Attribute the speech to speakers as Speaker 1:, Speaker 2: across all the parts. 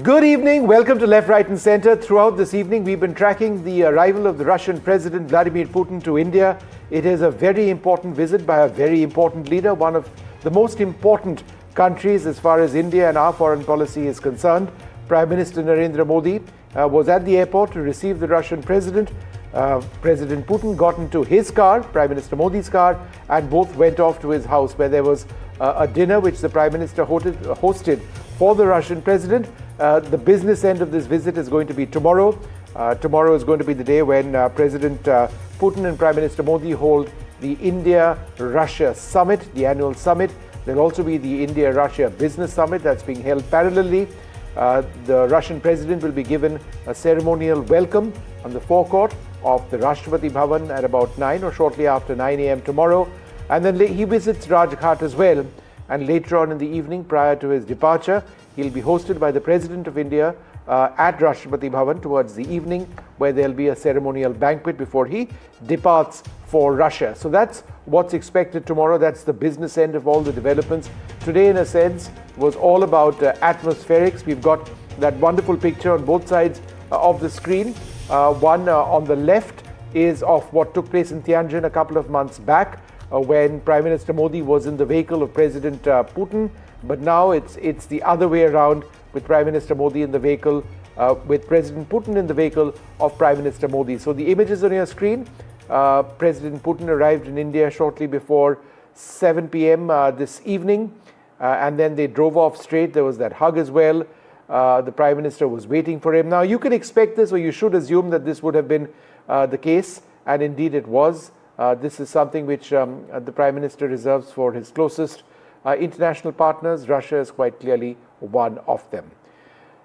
Speaker 1: Good evening. Welcome to Left, Right and Centre. Throughout this evening, we've been tracking the arrival of the Russian President Vladimir Putin to India. It is a very important visit by a very important leader, one of the most important countries as far as India and our foreign policy is concerned. Prime Minister Narendra Modi was at the airport to receive the Russian President. President Putin got into his car, Prime Minister Modi's car, and both went off to his house where there was a dinner which the Prime Minister hosted for the Russian President. The business end of this visit is going to be tomorrow. Tomorrow is going to be the day when President Putin and Prime Minister Modi hold the India-Russia summit, the annual summit. There'll also be the India-Russia business summit that's being held parallelly. The Russian president will be given a ceremonial welcome on the forecourt of the Rashtrapati Bhavan at about 9 or shortly after 9 a.m. tomorrow. And then he visits Rajghat as well. And later on in the evening, prior to his departure, he'll be hosted by the President of India at Rashtrapati Bhavan towards the evening, where there'll be a ceremonial banquet before he departs for Russia. So that's what's expected tomorrow. That's the business end of all the developments. Today, in a sense, was all about atmospherics. We've got that wonderful picture on both sides of the screen. One on the left is of what took place in Tianjin a couple of months back, when Prime Minister Modi was in the vehicle of President Putin. But now it's the other way around, with Prime Minister Modi in the vehicle, with President Putin in the vehicle of Prime Minister Modi. So the images on your screen, President Putin arrived in India shortly before 7 p.m. This evening, and then they drove off straight. There was that hug as well. The Prime Minister was waiting for him. Now, you can expect this, or you should assume that this would have been the case, and indeed it was. This is something which the Prime Minister reserves for his closest international partners. Russia is quite clearly one of them.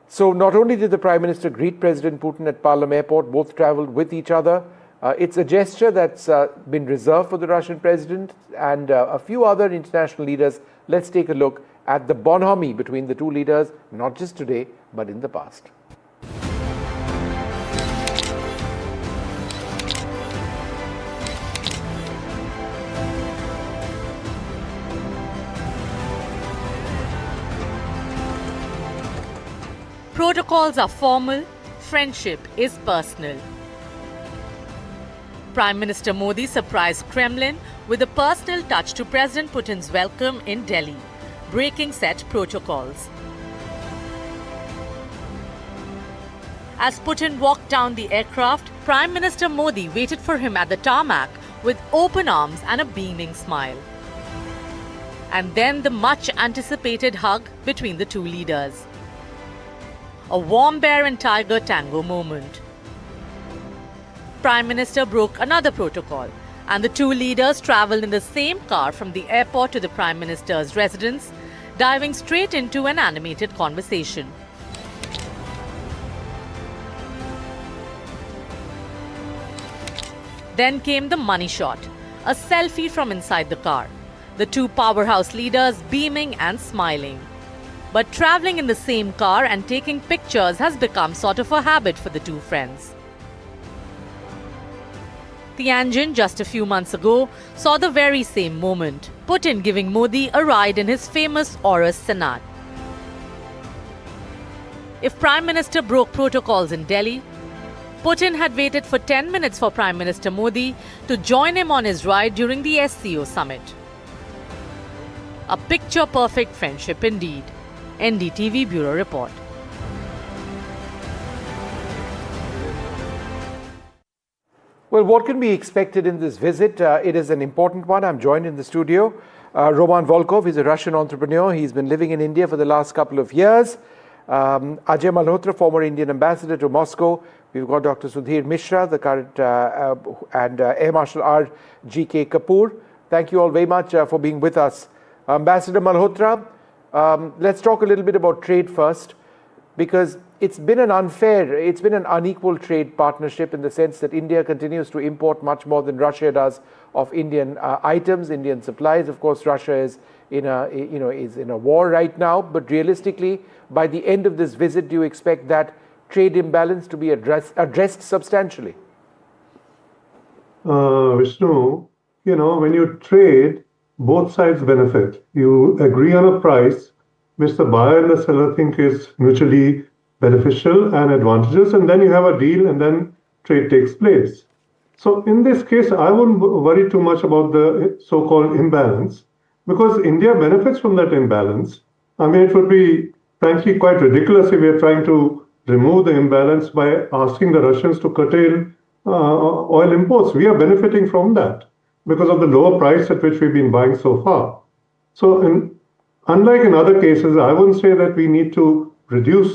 Speaker 1: So not only did the Prime Minister greet President Putin at Palam airport, both traveled with each other. It's a gesture that's been reserved for the Russian President and a few other international leaders. Let's take a look at the bonhomie between the two leaders, not just today, but in the past.
Speaker 2: Protocols are formal, friendship is personal. Prime Minister Modi surprised Kremlin with a personal touch to President Putin's welcome in Delhi, breaking set protocols. As Putin walked down the aircraft, Prime Minister Modi waited for him at the tarmac with open arms and a beaming smile. And then the much-anticipated hug between the two leaders. A warm bear and tiger tango moment. Prime Minister broke another protocol, and the two leaders travelled in the same car from the airport to the Prime Minister's residence, diving straight into an animated conversation. Then came the money shot, a selfie from inside the car. The two powerhouse leaders beaming and smiling. But travelling in the same car and taking pictures has become sort of a habit for the two friends. Tianjin, just a few months ago, saw the very same moment, Putin giving Modi a ride in his famous Aurus Senat. If Prime Minister broke protocols in Delhi, Putin had waited for 10 minutes for Prime Minister Modi to join him on his ride during the SCO summit. A picture-perfect friendship indeed. NDTV Bureau Report.
Speaker 1: Well, what can be expected in this visit? It is an important one. I'm joined in the studio. Roman Volkov is a Russian entrepreneur. He's been living in India for the last couple of years. Ajay Malhotra, former Indian ambassador to Moscow. We've got Dr. Sudhir Mishra, the current and Air Marshal R.G.K. Kapoor. Thank you all very much for being with us. Ambassador Malhotra, let's talk a little bit about trade first, because it's been an unequal trade partnership in the sense that India continues to import much more than Russia does of Indian items, Indian supplies. Of course, Russia is in a war right now, but realistically, by the end of this visit, do you expect that trade imbalance to be addressed substantially?
Speaker 3: Vishnu, when you trade, both sides benefit. You agree on a price which the buyer and the seller think is mutually beneficial and advantageous, and then you have a deal, and then trade takes place. So in this case, I wouldn't worry too much about the so-called imbalance, because India benefits from that imbalance. I mean, it would be frankly quite ridiculous if we are trying to remove the imbalance by asking the Russians to curtail oil imports. We are benefiting from that because of the lower price at which we've been buying so far. So, unlike in other cases, I wouldn't say that we need to reduce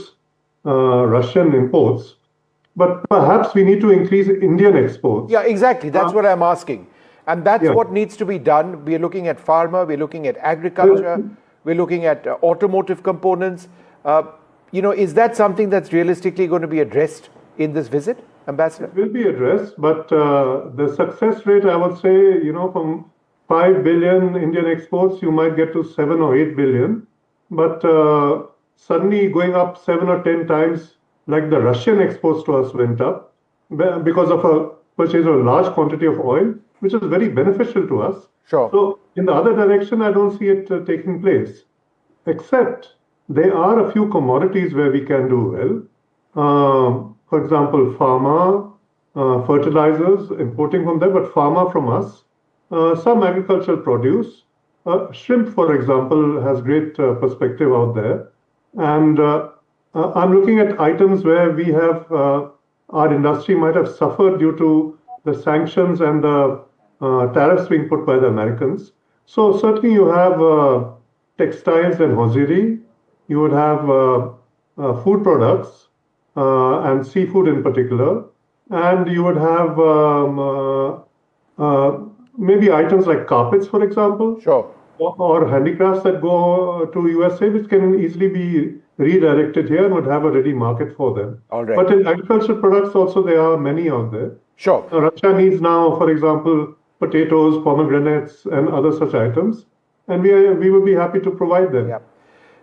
Speaker 3: Russian imports, but perhaps we need to increase Indian exports.
Speaker 1: Yeah, exactly. That's what I'm asking. And that's what needs to be done. We're looking at pharma, we're looking at agriculture, we're looking at automotive components. Is that something that's realistically going to be addressed in this visit, Ambassador?
Speaker 3: It will be addressed, but the success rate, I would say, from 5 billion Indian exports, you might get to 7 or 8 billion. But suddenly going up 7 or 10 times, like the Russian exports to us went up because of a purchase of a large quantity of oil, which is very beneficial to us.
Speaker 1: Sure.
Speaker 3: So in the other direction, I don't see it taking place, except there are a few commodities where we can do well. For example, pharma, fertilizers, importing from there, but pharma from us, some agricultural produce. Shrimp, for example, has great perspective out there. And I'm looking at items where we have, our industry might have suffered due to the sanctions and the tariffs being put by the Americans. So certainly you have textiles and hosiery, you would have food products and seafood in particular, and you would have maybe items like carpets, for example.
Speaker 1: Sure.
Speaker 3: Or handicrafts that go to USA, which can easily be redirected here and would have a ready market for them.
Speaker 1: All right.
Speaker 3: But in agricultural products also, there are many out there.
Speaker 1: Sure.
Speaker 3: Russia needs now, for example, potatoes, pomegranates, and other such items, and we will be happy to provide them.
Speaker 1: Yeah.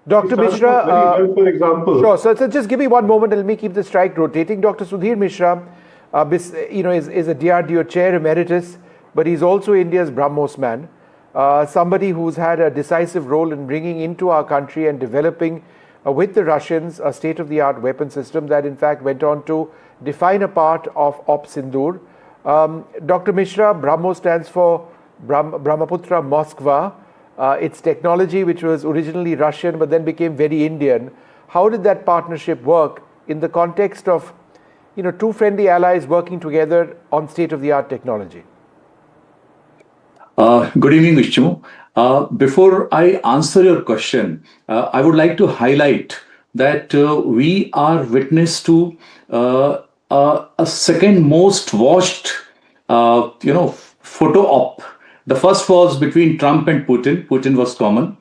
Speaker 1: Dr. Mishra,
Speaker 3: for example.
Speaker 1: Sure. So just give me one moment and let me keep the strike rotating. Dr. Sudhir Mishra, is a DRDO chair emeritus, but he's also India's BrahMos man. Somebody who's had a decisive role in bringing into our country and developing with the Russians a state-of-the-art weapon system that in fact went on to define a part of Op Sindoor. Dr. Mishra, BrahMos stands for Brahmaputra Moskva. It's technology which was originally Russian but then became very Indian. How did that partnership work in the context of two friendly allies working together on state-of-the-art technology?
Speaker 4: Good evening, Vishnu. Before I answer your question, I would like to highlight that we are witness to a second most watched, photo op. The first was between Trump and Putin. Putin was common.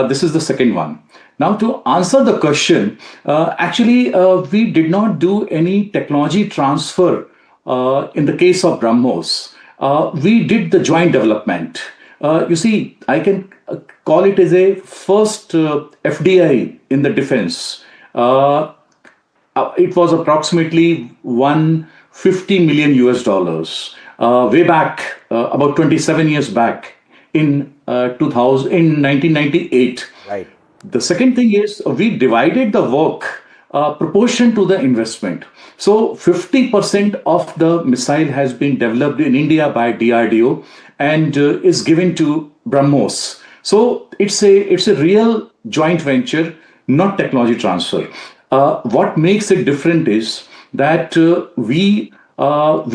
Speaker 4: This is the second one. Now, to answer the question, we did not do any technology transfer in the case of BrahMos. We did the joint development. I can call it as a first FDI in the defense. It was approximately $150 million US, way back, about 27 years back in 1998.
Speaker 1: Right.
Speaker 4: The second thing is we divided the work proportion to the investment. So 50% of the missile has been developed in India by DRDO and is given to BrahMos. So it's a real joint venture, not technology transfer. What makes it different is that we are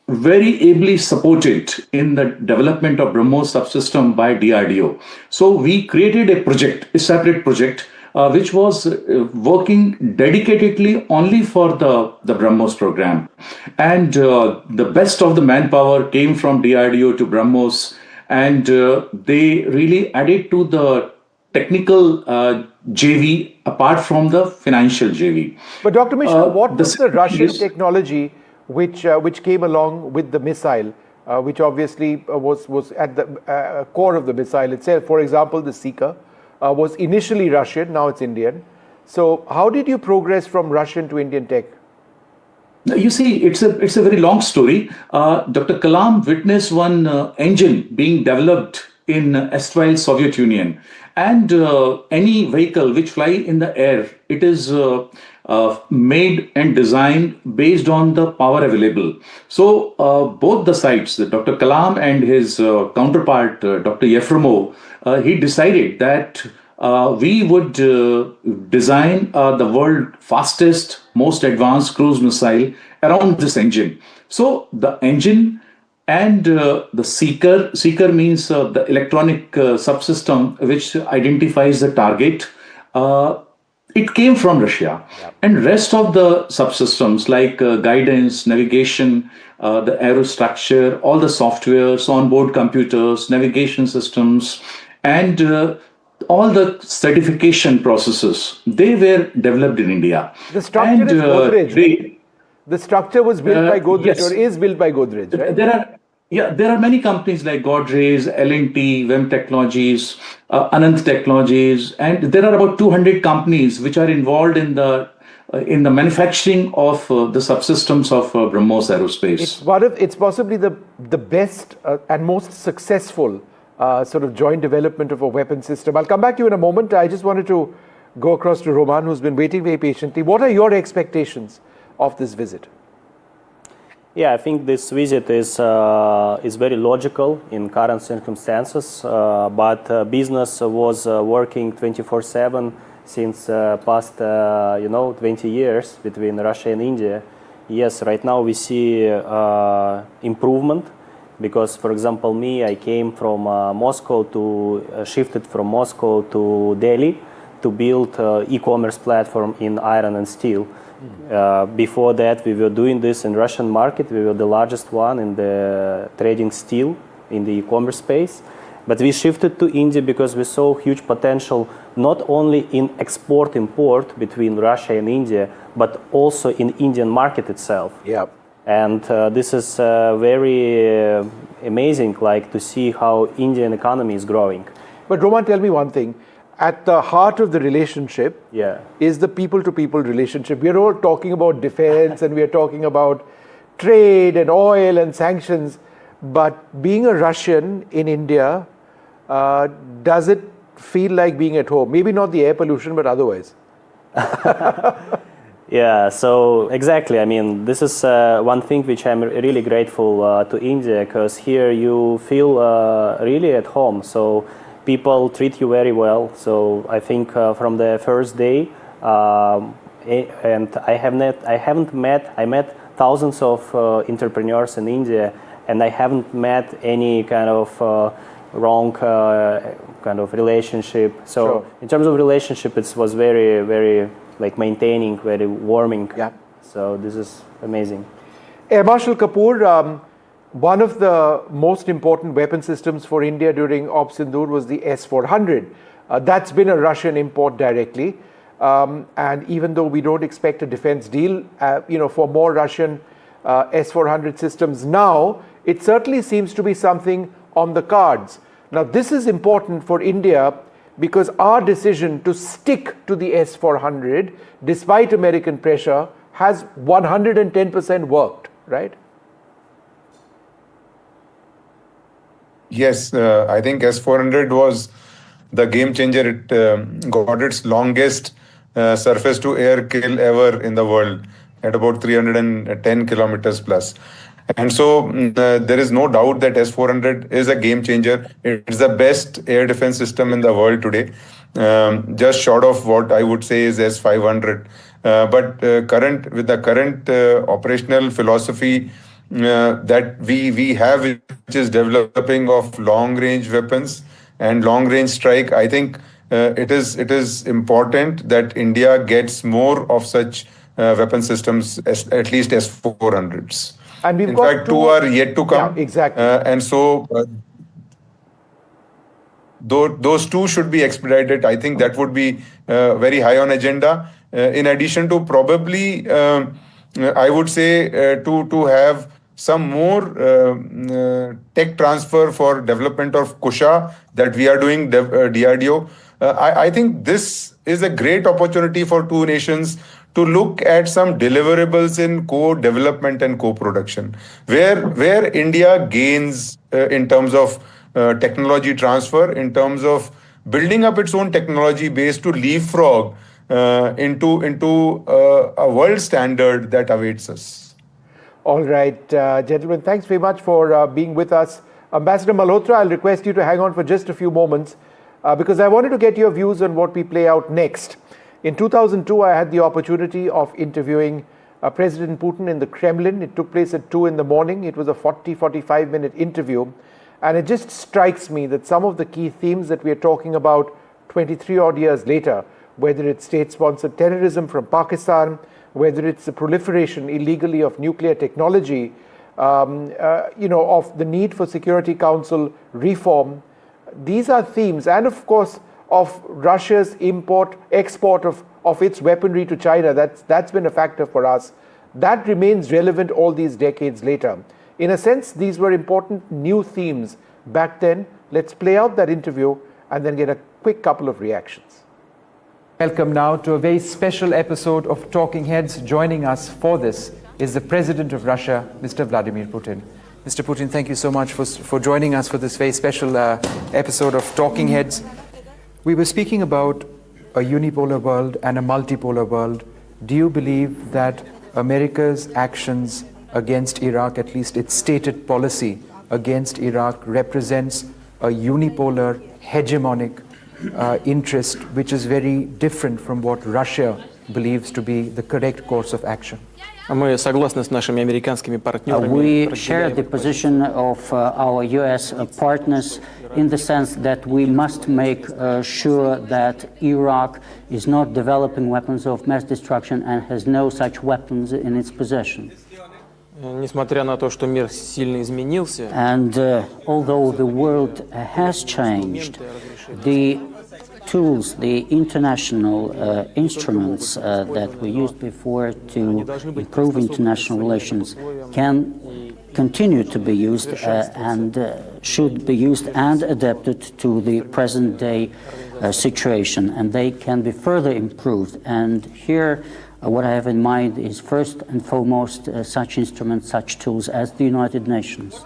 Speaker 4: very ably supported in the development of BrahMos subsystem by DRDO. So we created a separate project, which was working dedicatedly only for the BrahMos program. And the best of the manpower came from DRDO to BrahMos, and they really added to the technical JV apart from the financial JV.
Speaker 1: But Dr. Mishra, what was the Russian technology which came along with the missile, which obviously was at the core of the missile itself? For example, the Seeker was initially Russian, now it's Indian. So how did you progress from Russian to Indian tech?
Speaker 4: You see, it's a very long story. Dr. Kalam witnessed one engine being developed in erstwhile Soviet Union. And any vehicle which fly in the air, it is made and designed based on the power available. So both the sides, Dr. Kalam and his counterpart, Dr. Yefremov, he decided that we would design the world fastest, most advanced cruise missile around this engine. So the engine and the seeker means the electronic subsystem which identifies the target. It came from Russia. Yep. And rest of the subsystems like guidance, navigation, the aerostructure, all the softwares, onboard computers, navigation systems, and all the certification processes, they were developed in India.
Speaker 1: The structure is Godrej. The structure was built by Godrej, yes, or is built by Godrej, right?
Speaker 4: There are many companies like Godrej, L&T, Vem Technologies, Anant Technologies, and there are about 200 companies which are involved in the manufacturing of the subsystems of BrahMos Aerospace.
Speaker 1: It's possibly the best and most successful sort of joint development of a weapon system. I'll come back to you in a moment. I just wanted to go across to Roman, who's been waiting very patiently. What are your expectations of this visit?
Speaker 5: Yeah, I think this visit is very logical in current circumstances, but business was working 24/7 since past 20 years between Russia and India. Yes, right now we see improvement because, for example, I came from Moscow shifted from Moscow to Delhi to build e-commerce platform in iron and steel. Before that, we were doing this in Russian market. We were the largest one in the trading steel in the e-commerce space. But we shifted to India because we saw huge potential not only in export-import between Russia and India, but also in Indian market itself.
Speaker 1: Yeah.
Speaker 5: And this is very amazing, like to see how Indian economy is growing.
Speaker 1: But Roman, tell me one thing. At the heart of the relationship is the people-to-people relationship. We are all talking about defense and we are talking about trade and oil and sanctions. But being a Russian in India, does it feel like being at home? Maybe not the air pollution, but otherwise.
Speaker 5: Yeah, so exactly. I mean, this is one thing which I'm really grateful to India, because here you feel really at home. So people treat you very well. So I think from the first day, and I met thousands of entrepreneurs in India, and I haven't met any kind of wrong kind of relationship. So sure. In terms of relationship, it was very, very like maintaining, very warming.
Speaker 1: Yeah.
Speaker 5: So this is amazing.
Speaker 1: Air Marshal Kapoor, one of the most important weapon systems for India during Op Sindoor was the S-400. That's been a Russian import directly. And even though we don't expect a defense deal, for more Russian S-400 systems now, it certainly seems to be something on the cards. Now, this is important for India because our decision to stick to the S-400, despite American pressure, has 110% worked, right?
Speaker 6: Yes, I think S-400 was the game changer. It got its longest surface-to-air kill ever in the world at about 310 kilometers plus. And so there is no doubt that S-400 is a game changer. It's the best air defense system in the world today, just short of what I would say is S-500. But with the current operational philosophy that we have, which is developing of long-range weapons and long-range strike, I think it is important that India gets more of such weapon systems, at least S-400s.
Speaker 1: And
Speaker 6: in fact, two are yet to come.
Speaker 1: Yeah, exactly.
Speaker 6: And so those two should be expedited. I think that would be very high on agenda. In addition to probably, I would say to have some more tech transfer for development of Kusha that we are doing, DRDO. I think this is a great opportunity for two nations to look at some deliverables in co-development and co-production, where India gains in terms of technology transfer in terms of building up its own technology base to leapfrog into a world standard that awaits us.
Speaker 1: All right, gentlemen, thanks very much for being with us. Ambassador Malhotra, I'll request you to hang on for just a few moments because I wanted to get your views on what we play out next. In 2002, I had the opportunity of interviewing President Putin in the Kremlin. It took place at 2 in the morning. It was a 45-minute interview. And it just strikes me that some of the key themes that we are talking about 23 odd years later, whether it's state-sponsored terrorism from Pakistan, whether it's the proliferation illegally of nuclear technology, of the need for Security Council reform, these are themes. And of course, of Russia's export of its weaponry to China. That's been a factor for us. That remains relevant all these decades later. In a sense, these were important new themes back then. Let's play out that interview and then get a quick couple of reactions. Welcome now to a very special episode of Talking Heads. Joining us for this is the President of Russia, Mr. Vladimir Putin. Mr. Putin, thank you so much for joining us for this very special episode of Talking Heads. We were speaking about a unipolar world and a multipolar world. Do you believe that America's actions against Iraq, at least its stated policy against Iraq, represents a unipolar, hegemonic interest, which is very different from what Russia believes to be the correct course of action?
Speaker 7: Мы согласны с нашими американскими партнерами.
Speaker 8: We share the position of our U.S. partners in the sense that we must make sure that Iraq is not developing weapons of mass destruction and has no such weapons in its possession.
Speaker 7: Несмотря на то, что мир сильно изменился,
Speaker 8: and although the world has changed, the tools, the international instruments that we used before to improve international relations can continue to be used and should be used and adapted to the present day situation, and they can be further improved. And here what I have in mind is first and foremost such instruments, such tools as the United Nations.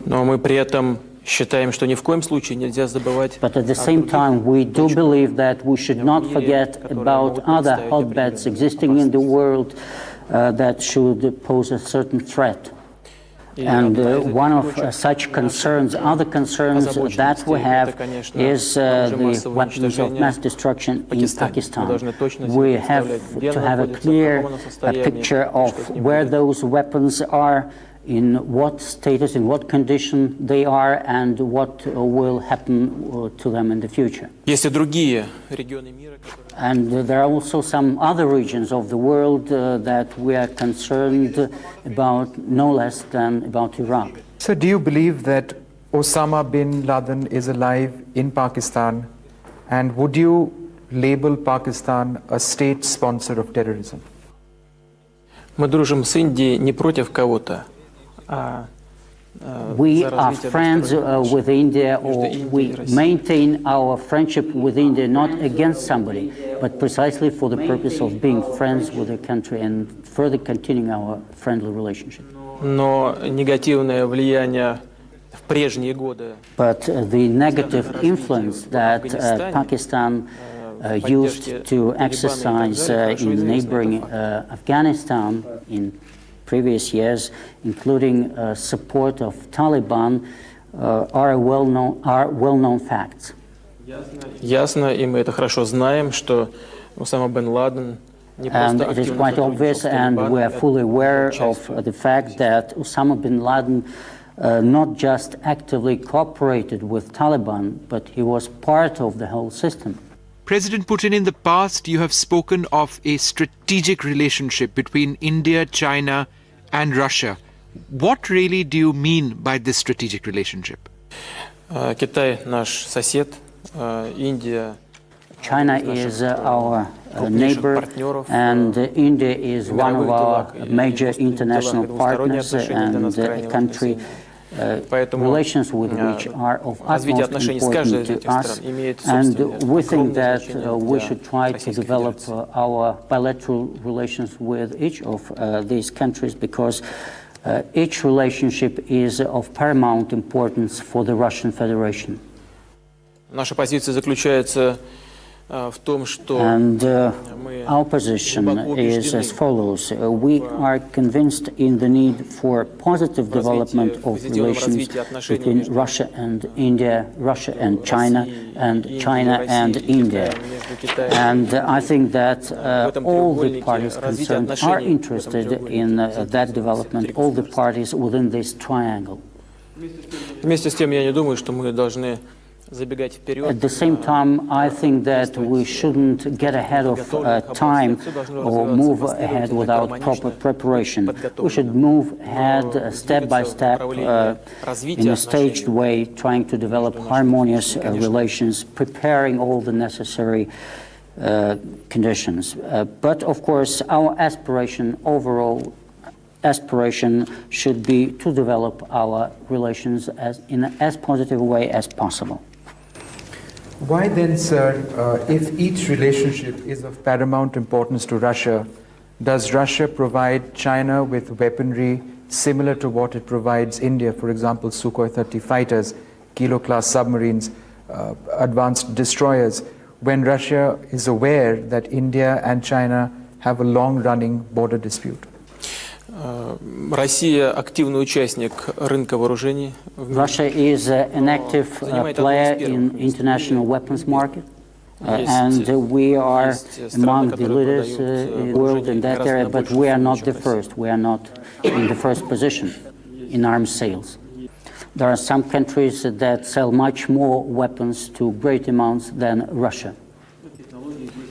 Speaker 7: но мы при этом считаем, что ни в коем случае нельзя забывать.
Speaker 8: But at the same time, we do believe that we should not forget about other hotbeds existing in the world that should pose a certain threat. And one of such concerns, other concerns that we have, is the weapons of mass destruction in Pakistan. We have to have a clear picture of where those weapons are, in what status, in what condition they are, and what will happen to them in the future.
Speaker 7: Есть и другие регионы мира.
Speaker 8: And there are also some other regions of the world that we are concerned about, no less than about Iraq.
Speaker 1: So do you believe that Osama bin Laden is alive in Pakistan? And would you label Pakistan a state sponsor of terrorism?
Speaker 7: Мы дружим с Индией не против кого-то.
Speaker 8: We are friends with India, or we maintain our friendship with India not against somebody, but precisely for the purpose of being friends with the country and further continuing our friendly relationship.
Speaker 7: Но негативное влияние в прежние годы.
Speaker 8: But the negative influence that Pakistan used to exercise in neighboring Afghanistan in previous years, including support of Taliban, are well-known facts.
Speaker 7: Ясно, и мы это хорошо знаем, что Усама бен Ладен не просто
Speaker 8: And it is quite obvious, and we are fully aware of the fact that Osama bin Laden not just actively cooperated with Taliban, but he was part of the whole system.
Speaker 9: President Putin, in the past, you have spoken of a strategic relationship between India, China, and Russia. What really do you mean by this strategic relationship?
Speaker 7: Китай наш сосед, Индия.
Speaker 8: China is our neighbor, and India is one of our major international partners and a country relations with which are of utmost importance to us. And we think that we should try to develop our bilateral relations with each of these countries, because Each relationship is of paramount importance for the Russian Federation.
Speaker 7: Наша позиция заключается в том, что
Speaker 8: And our position is as follows. We are convinced in the need for positive development of relations between Russia and India, Russia and China and India. And I think that all the parties concerned are interested in that development, all the parties within this triangle.
Speaker 7: вместе с тем я не думаю, что мы должны забегать вперед.
Speaker 8: At the same time, I think that we shouldn't get ahead of time or move ahead without proper preparation. We should move ahead step by step in a staged way, trying to develop harmonious relations, preparing all the necessary conditions. But of course, our aspiration, overall aspiration, should be to develop our relations in as positive a way as possible.
Speaker 1: Why then, sir, if each relationship is of paramount importance to Russia, does Russia provide China with weaponry similar to what it provides India, for example, Sukhoi 30 fighters, Kilo-class submarines, advanced destroyers, when Russia is aware that India and China have a long-running border dispute?
Speaker 7: Россия активный участник рынка вооружений.
Speaker 8: Russia is an active player in international weapons market, and we are among the leaders in the world in that area, but we are not the first. We are not in the first position in arms sales. There are some countries that sell much more weapons to great amounts than Russia.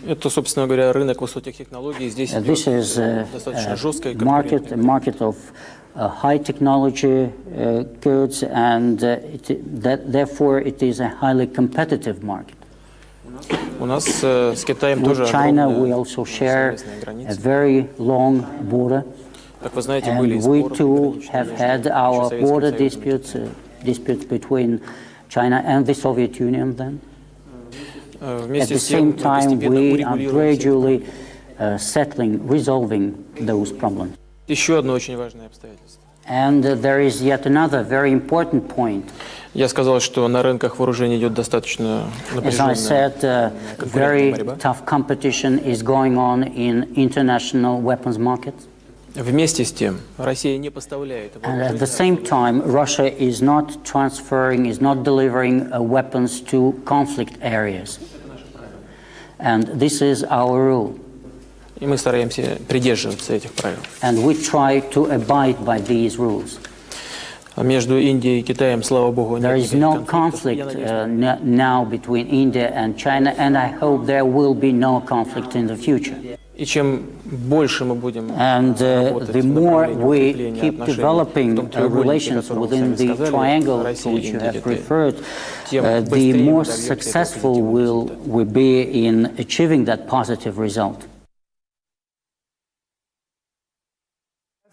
Speaker 7: Это, собственно говоря, рынок высоких технологий. Здесь
Speaker 8: This is
Speaker 7: достаточно жесткая
Speaker 8: a market of high technology goods, and therefore it is a highly competitive market.
Speaker 7: У нас с Китаем тоже
Speaker 8: With China, we also share a very long border,
Speaker 7: Как вы знаете, были
Speaker 8: and we too have had our border disputes between China and the Soviet Union then. At the same time, we are gradually resolving those problems.
Speaker 7: Еще одно очень важное обстоятельство.
Speaker 8: And there is yet another very important point.
Speaker 7: Я сказал, что на рынках вооружений идет достаточно
Speaker 8: As I
Speaker 7: напряженная
Speaker 8: said, very tough competition is going on in international weapons markets.
Speaker 7: Вместе с тем, Россия не поставляет
Speaker 8: And at the same time, Russia is not transferring, is not delivering weapons to conflict areas. And this is our rule.
Speaker 7: И мы стараемся придерживаться этих правил.
Speaker 8: And we try to abide by these rules.
Speaker 7: А между Индией и Китаем, слава богу,
Speaker 8: There
Speaker 7: нет
Speaker 8: is
Speaker 7: никаких
Speaker 8: no
Speaker 7: конфликтов.
Speaker 8: conflict now between India and China, and I hope there will be no conflict in the future.
Speaker 7: И чем больше мы будем
Speaker 8: And
Speaker 7: работать
Speaker 8: the
Speaker 7: в
Speaker 8: more
Speaker 7: направлении
Speaker 8: we
Speaker 7: укрепления
Speaker 8: keep
Speaker 7: отношений в
Speaker 8: developing
Speaker 7: том треугольнике,
Speaker 8: relations
Speaker 7: которого вы
Speaker 8: within
Speaker 7: сами
Speaker 8: the
Speaker 7: сказали,
Speaker 8: triangle to
Speaker 7: Россия,
Speaker 8: which you
Speaker 7: Индия,
Speaker 8: have
Speaker 7: Китай,
Speaker 8: referred,
Speaker 7: тем
Speaker 8: the
Speaker 7: быстрее мы
Speaker 8: more
Speaker 7: добьемся этого
Speaker 8: successful
Speaker 7: позитивного
Speaker 8: will we be in achieving that positive result.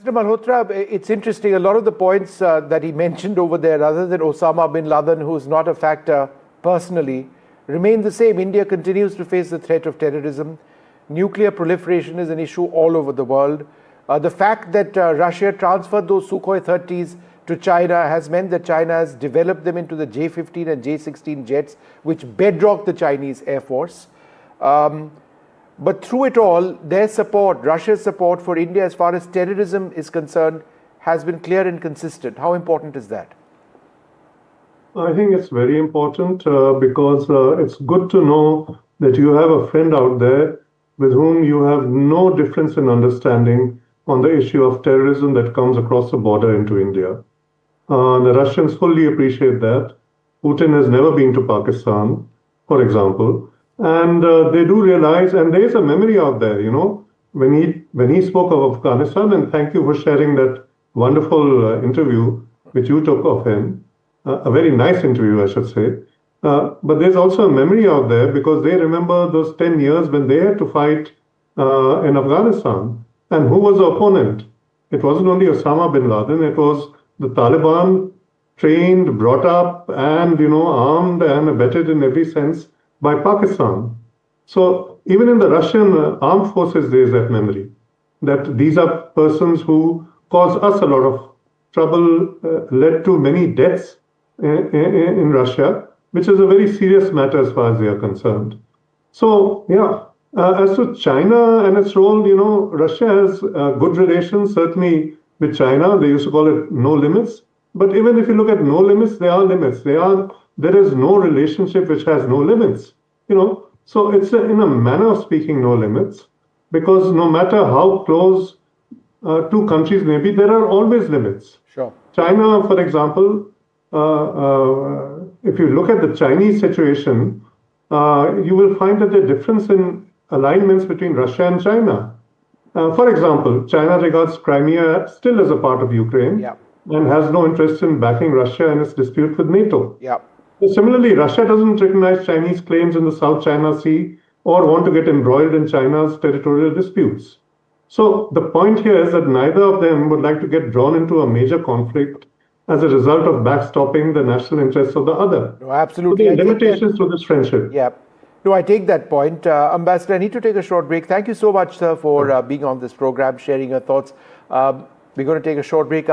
Speaker 1: Mr. Malhotra, it's interesting, a lot of the points that he mentioned over there, other than Osama bin Laden, who's not a factor personally, remain the same. India continues to face the threat of terrorism. Nuclear proliferation is an issue all over the world. The fact that Russia transferred those Sukhoi 30s to China has meant that China has developed them into the J-15 and J-16 jets, which bedrock the Chinese Air Force. But through it all, their support, Russia's support for India as far as terrorism is concerned, has been clear and consistent. How important is that?
Speaker 3: I think it's very important because it's good to know that you have a friend out there with whom you have no difference in understanding on the issue of terrorism that comes across the border into India. The Russians fully appreciate that. Putin has never been to Pakistan, for example. And they do realize, and there is a memory out there, you know, when he spoke of Afghanistan, and thank you for sharing that wonderful interview which you took of him, a very nice interview, I should say. But there's also a memory out there because they remember those 10 years when they had to fight in Afghanistan. And who was the opponent? It wasn't only Osama bin Laden, it was the Taliban, trained, brought up, and, you know, armed and abetted in every sense by Pakistan. So even in the Russian armed forces, there is that memory that these are persons who caused us a lot of trouble, led to many deaths in Russia, which is a very serious matter as far as they are concerned. So, yeah, as to China and its role, Russia has good relations, certainly with China. They used to call it no limits. But even if you look at no limits, there are limits. There is no relationship which has no limits. So it's in a manner of speaking no limits, because no matter how close two countries may be, there are always limits.
Speaker 1: Sure.
Speaker 3: China, for example, if you look at the Chinese situation, you will find that the difference in alignments between Russia and China. For example, China regards Crimea still as a part of Ukraine and has no interest in backing Russia in its dispute with NATO.
Speaker 1: Yeah.
Speaker 3: Similarly, Russia doesn't recognize Chinese claims in the South China Sea or want to get embroiled in China's territorial disputes. So the point here is that neither of them would like to get drawn into a major conflict as a result of backstopping the national interests of the other.
Speaker 1: No, absolutely.
Speaker 3: So there are limitations to this friendship.
Speaker 1: Yeah. No, I take that point. Ambassador, I need to take a short break. Thank you so much, sir, for being on this program, sharing your thoughts. We're going to take a short break.